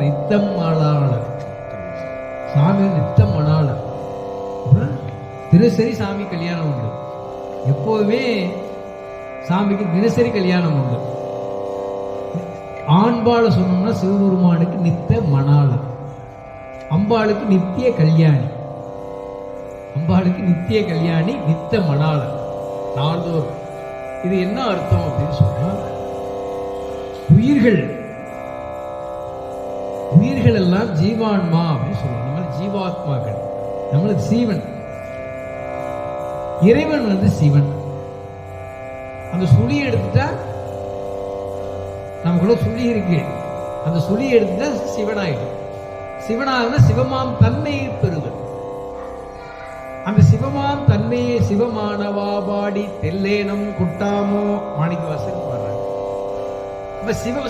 நித்தம் மணாளர். சாமி நித்தம் மணாளர். தினசரி சாமி கல்யாணம் உண்டு. எப்போதுமே சாமிக்கு தினசரி கல்யாணம் உண்டு. ஆண்பாள சொன்னோம்னா சிவபெருமானுக்கு நித்த மணாளர், அம்பாளுக்கு நித்திய கல்யாணி. அம்பாளுக்கு நித்திய கல்யாணி, நித்த மணாளர் நாள்தோறும். இது என்ன அர்த்தம் அப்படின்னு சொன்னா, உயிர்கள் எல்லாம் ஜீவான்மா அப்படின்னு சொல்லுவோம். நம்ம ஜீவாத்மாக்கள், நம்மளுக்கு சீவன். இறைவன் சிவன். அந்த சுழி எடுத்துட்டா, நம்ம கூட சுழி இருக்கு, அந்த சுழி எடுத்துட்டா சிவனாயிடும். சிவனாக சிவமாம் தன்மையை பெறுதல். அந்த சிவமாம் தன்மையை சிவமானவா பாடி தெல்லேனம் குட்டாமோ மாணிக்க வாசகர் பாடுறாங்க.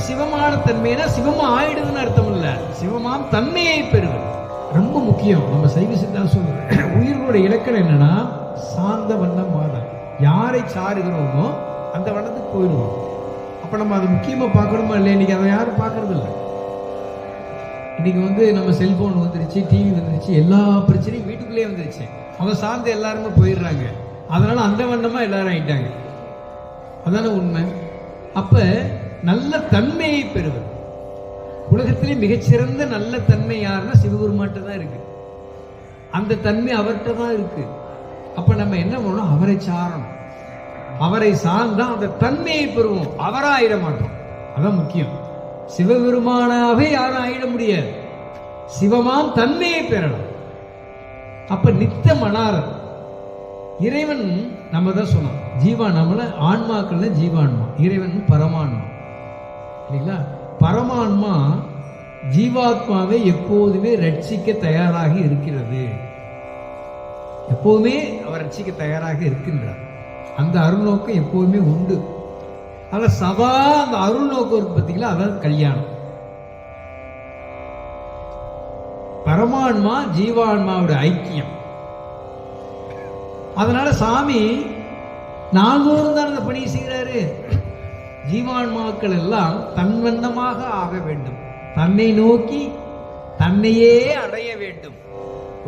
சிவமான தன்மைனா சிவமா ஆயிடுதுன்னு அர்த்தம் இல்ல, சிவமாம் தன்மையை பெறுதல் ரொம்ப முக்கியம். நம்ம சைவ சித்தாந்தம் சொல்றோம், உயிரோட இலக்கணம் என்னன்னா சாந்த வண்ணம் மாதம். யாரை சாருகிறோமோ அந்த வண்ணத்துக்கு போயிடுவோம். அப்ப நம்ம அதை முக்கியமா பார்க்கணுமா இல்லையா? இன்னைக்கு அதை யாரும் பார்க்கறது இல்லை. இன்னைக்கு நம்ம செல்போன் வந்துருச்சு, டிவி வந்துருச்சு, எல்லா பிரச்சனையும் வீட்டுக்குள்ளேயே வந்துருச்சு. அவங்க சார்ந்து எல்லாருமே போயிடுறாங்க. அதனால அந்த வண்ணமா எல்லாரும் ஆயிட்டாங்க. அதான உண்மை. அப்ப நல்ல தன்மையை பெறுவது, உலகத்திலே மிகச்சிறந்த நல்ல தன்மை யாருன்னா சிவபெருமான்ட்ட தான் இருக்கு. அந்த தன்மை அவர்கிட்ட தான் இருக்கு. அப்ப நம்ம என்ன பண்ணணும்? அவரை சாரணும். அவரை சார்ந்தா அந்த தன்மையை பெறுவோம், அவராயிட மாட்டோம். அதான் முக்கியம். சிவபெருமானாவே யாரும் ஆயிட முடியாது. சிவமாம் தன்மையை பெறலாம். அப்ப நித்த மணாளர் இறைவன். நம்ம தான் சொன்னோம், ஜீவா நம்மள ஆன்மாக்கள்ல ஜீவான்மா, இறைவன் பரமான்மா இல்லைங்களா? பரமான்மா ஜீவாத்மாவை எப்போதுமே ரட்சிக்க தயாராக இருக்கிறது. எப்போதுமே அவர் ரட்சிக்க தயாராக இருக்கின்றார். அந்த அருள்நோக்கம் எப்போதுமே உண்டு. ஆனா சதா அந்த அருள் நோக்கம் இருக்கு பார்த்தீங்களா, அதான் கல்யாணம். பரமான்மா ஜீவான்மாவோட ஐக்கியம். அதனால சாமி நாள்தோறும் தான் அந்த பணியை செய்கிறாரு. ஜீவான்மாக்கள் எல்லாம் தன்வண்ணமாக ஆக வேண்டும், தன்னை நோக்கி தன்னையே அடைய வேண்டும்.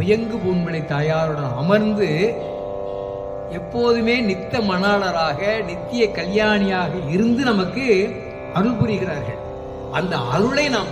உயங்கு பூண்மணி தாயாருடன் அமர்ந்து எப்போதுமே நித்த மணாளராக நித்திய கல்யாணியாக இருந்து நமக்கு அருள் புரிகிறார்கள். அந்த அருளை நாம்